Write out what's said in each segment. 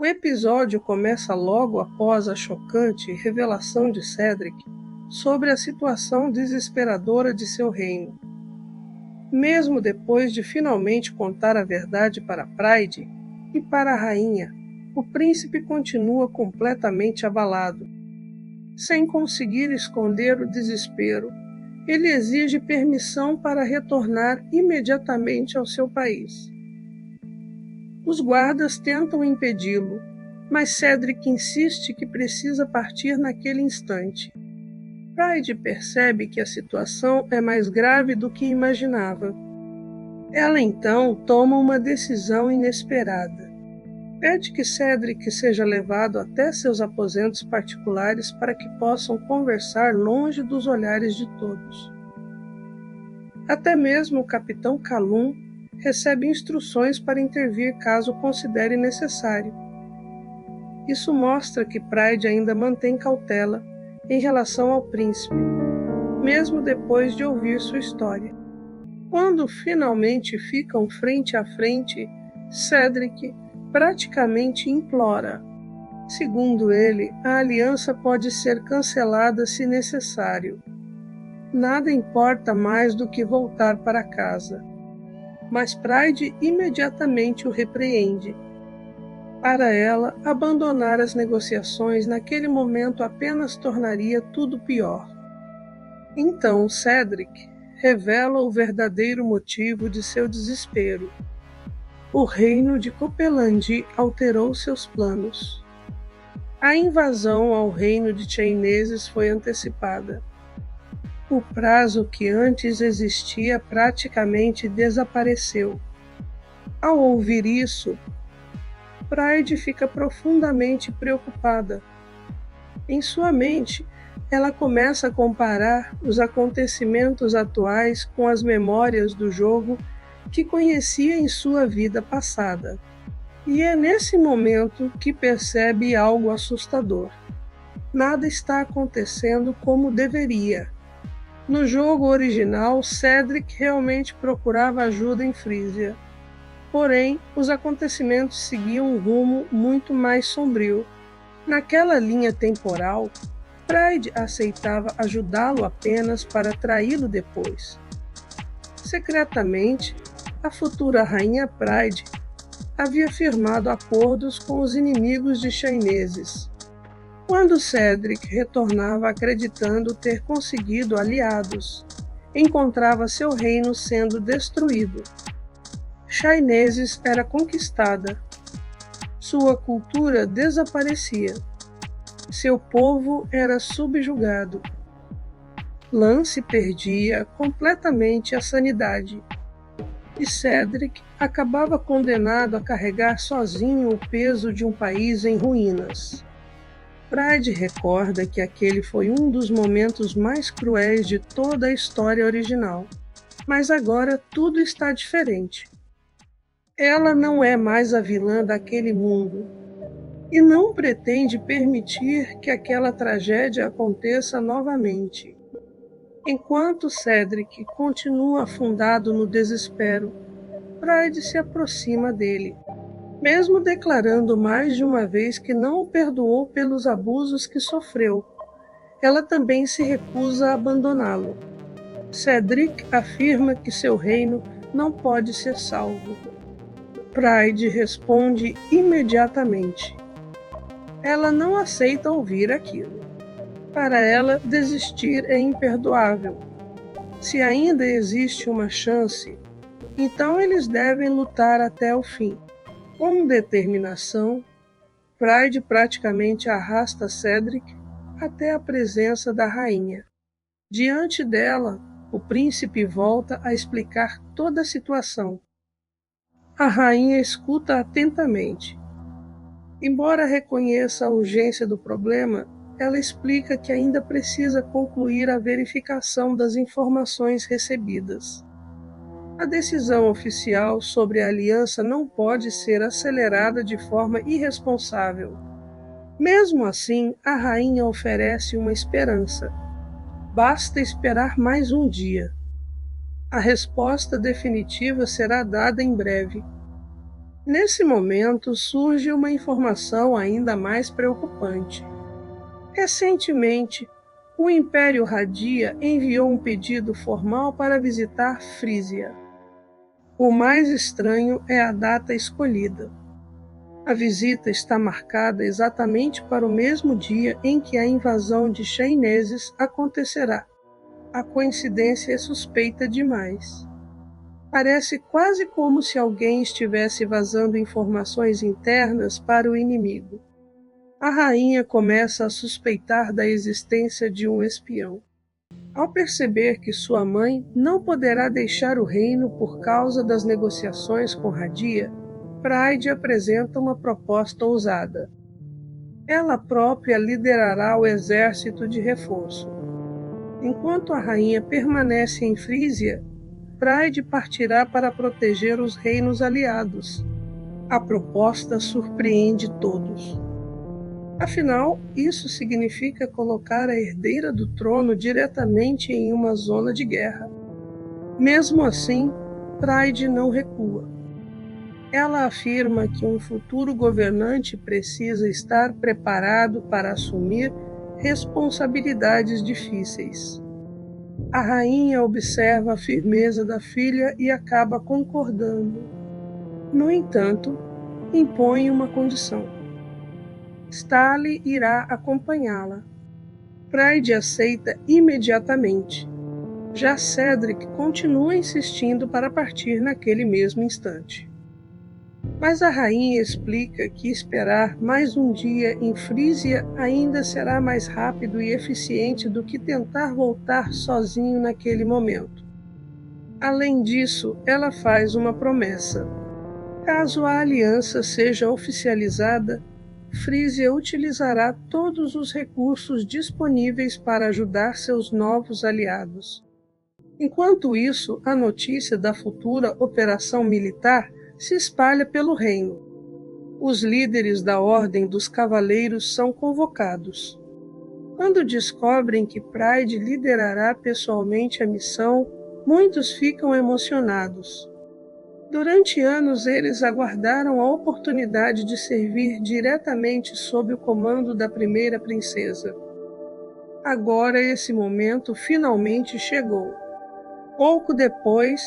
episódio começa logo após a chocante revelação de Cedric sobre a situação desesperadora de seu reino. Mesmo depois de finalmente contar a verdade para Pride e para a rainha, o príncipe continua completamente abalado. Sem conseguir esconder o desespero, ele exige permissão para retornar imediatamente ao seu país. Os guardas tentam impedi-lo, mas Cedric insiste que precisa partir naquele instante. Pride percebe que a situação é mais grave do que imaginava. Ela então toma uma decisão inesperada. Pede que Cedric seja levado até seus aposentos particulares para que possam conversar longe dos olhares de todos. Até mesmo o capitão Calum recebe instruções para intervir caso considere necessário. Isso mostra que Pride ainda mantém cautela em relação ao príncipe, mesmo depois de ouvir sua história. Quando finalmente ficam frente a frente, Cedric praticamente implora. Segundo ele, a aliança pode ser cancelada se necessário. Nada importa mais do que voltar para casa. Mas Pride imediatamente o repreende. Para ela, abandonar as negociações naquele momento apenas tornaria tudo pior. Então Cedric revela o verdadeiro motivo de seu desespero. O reino de Copelandie alterou seus planos. A invasão ao reino de Chaeneses foi antecipada. O prazo que antes existia praticamente desapareceu. Ao ouvir isso, Pride fica profundamente preocupada. Em sua mente, ela começa a comparar os acontecimentos atuais com as memórias do jogo que conhecia em sua vida passada. E é nesse momento que percebe algo assustador. Nada está acontecendo como deveria. No jogo original, Cedric realmente procurava ajuda em Frisia. Porém, os acontecimentos seguiam um rumo muito mais sombrio. Naquela linha temporal, Pride aceitava ajudá-lo apenas para traí-lo depois. Secretamente, a futura rainha Pride havia firmado acordos com os inimigos de Chaeneses. Quando Cedric retornava acreditando ter conseguido aliados, encontrava seu reino sendo destruído. Chaeneses era conquistada. Sua cultura desaparecia. Seu povo era subjugado. Lance perdia completamente a sanidade. E Cedric acabava condenado a carregar sozinho o peso de um país em ruínas. Pride recorda que aquele foi um dos momentos mais cruéis de toda a história original, mas agora tudo está diferente. Ela não é mais a vilã daquele mundo e não pretende permitir que aquela tragédia aconteça novamente. Enquanto Cedric continua afundado no desespero, Pride se aproxima dele. Mesmo declarando mais de uma vez que não o perdoou pelos abusos que sofreu, ela também se recusa a abandoná-lo. Cedric afirma que seu reino não pode ser salvo. Pride responde imediatamente. Ela não aceita ouvir aquilo. Para ela, desistir é imperdoável. Se ainda existe uma chance, então eles devem lutar até o fim. Com determinação, Pride praticamente arrasta Cedric até a presença da rainha. Diante dela, o príncipe volta a explicar toda a situação. A rainha escuta atentamente. Embora reconheça a urgência do problema, ela explica que ainda precisa concluir a verificação das informações recebidas. A decisão oficial sobre a aliança não pode ser acelerada de forma irresponsável. Mesmo assim, a rainha oferece uma esperança. Basta esperar mais um dia. A resposta definitiva será dada em breve. Nesse momento surge uma informação ainda mais preocupante. Recentemente, o Império Radia enviou um pedido formal para visitar Frísia. O mais estranho é a data escolhida. A visita está marcada exatamente para o mesmo dia em que a invasão de chineses acontecerá. A coincidência é suspeita demais. Parece quase como se alguém estivesse vazando informações internas para o inimigo. A rainha começa a suspeitar da existência de um espião. Ao perceber que sua mãe não poderá deixar o reino por causa das negociações com Radia, Pride apresenta uma proposta ousada. Ela própria liderará o exército de reforço. Enquanto a rainha permanece em Frísia, Pride partirá para proteger os reinos aliados. A proposta surpreende todos. Afinal, isso significa colocar a herdeira do trono diretamente em uma zona de guerra. Mesmo assim, Pride não recua. Ela afirma que um futuro governante precisa estar preparado para assumir responsabilidades difíceis. A rainha observa a firmeza da filha e acaba concordando. No entanto, impõe uma condição. Starly irá acompanhá-la. Pride aceita imediatamente. Já Cedric continua insistindo para partir naquele mesmo instante. Mas a rainha explica que esperar mais um dia em Frísia ainda será mais rápido e eficiente do que tentar voltar sozinho naquele momento. Além disso, ela faz uma promessa. Caso a aliança seja oficializada, Frísia utilizará todos os recursos disponíveis para ajudar seus novos aliados. Enquanto isso, a notícia da futura operação militar se espalha pelo reino. Os líderes da Ordem dos Cavaleiros são convocados. Quando descobrem que Pride liderará pessoalmente a missão, muitos ficam emocionados. Durante anos, eles aguardaram a oportunidade de servir diretamente sob o comando da primeira princesa. Agora esse momento finalmente chegou. Pouco depois,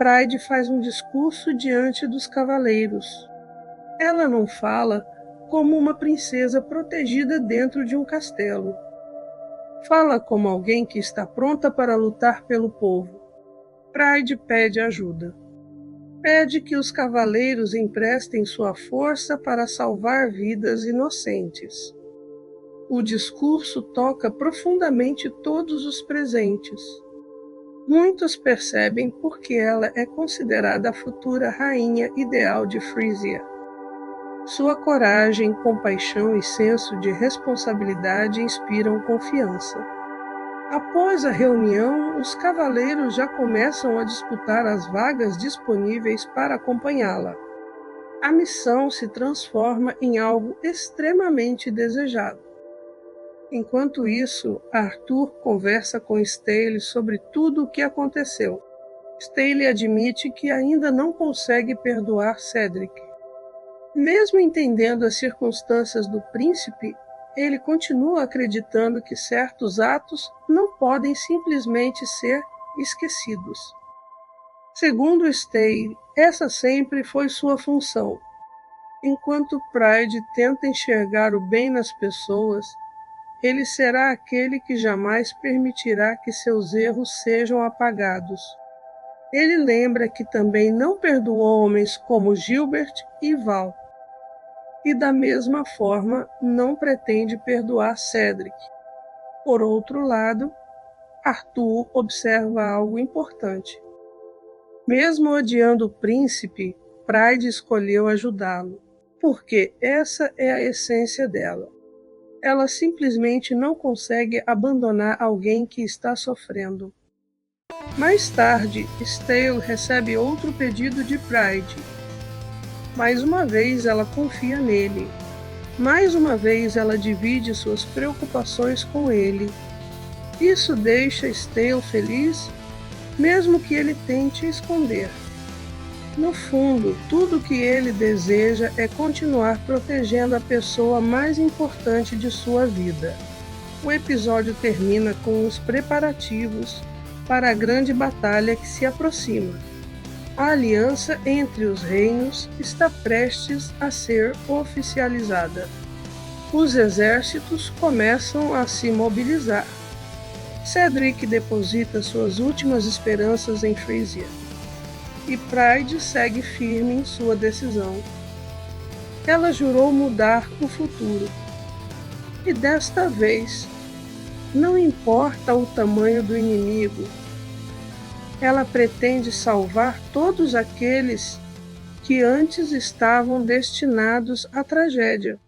Pride faz um discurso diante dos cavaleiros. Ela não fala como uma princesa protegida dentro de um castelo. Fala como alguém que está pronta para lutar pelo povo. Pride pede ajuda. Pede que os cavaleiros emprestem sua força para salvar vidas inocentes. O discurso toca profundamente todos os presentes. Muitos percebem por que ela é considerada a futura rainha ideal de Frísia. Sua coragem, compaixão e senso de responsabilidade inspiram confiança. Após a reunião, os cavaleiros já começam a disputar as vagas disponíveis para acompanhá-la. A missão se transforma em algo extremamente desejado. Enquanto isso, Arthur conversa com Stale sobre tudo o que aconteceu. Stale admite que ainda não consegue perdoar Cedric. Mesmo entendendo as circunstâncias do príncipe, ele continua acreditando que certos atos não podem simplesmente ser esquecidos. Segundo Stale, essa sempre foi sua função. Enquanto Pride tenta enxergar o bem nas pessoas, ele será aquele que jamais permitirá que seus erros sejam apagados. Ele lembra que também não perdoou homens como Gilbert e Val. E da mesma forma não pretende perdoar Cedric. Por outro lado, Arthur observa algo importante. Mesmo odiando o príncipe, Pride escolheu ajudá-lo, porque essa é a essência dela. Ela simplesmente não consegue abandonar alguém que está sofrendo. Mais tarde, Stale recebe outro pedido de Pride. Mais uma vez ela confia nele. Mais uma vez ela divide suas preocupações com ele. Isso deixa Stale feliz, mesmo que ele tente esconder. No fundo, tudo o que ele deseja é continuar protegendo a pessoa mais importante de sua vida. O episódio termina com os preparativos para a grande batalha que se aproxima. A aliança entre os reinos está prestes a ser oficializada. Os exércitos começam a se mobilizar. Cedric deposita suas últimas esperanças em Frisia, e Pride segue firme em sua decisão. Ela jurou mudar o futuro, e desta vez, não importa o tamanho do inimigo, ela pretende salvar todos aqueles que antes estavam destinados à tragédia.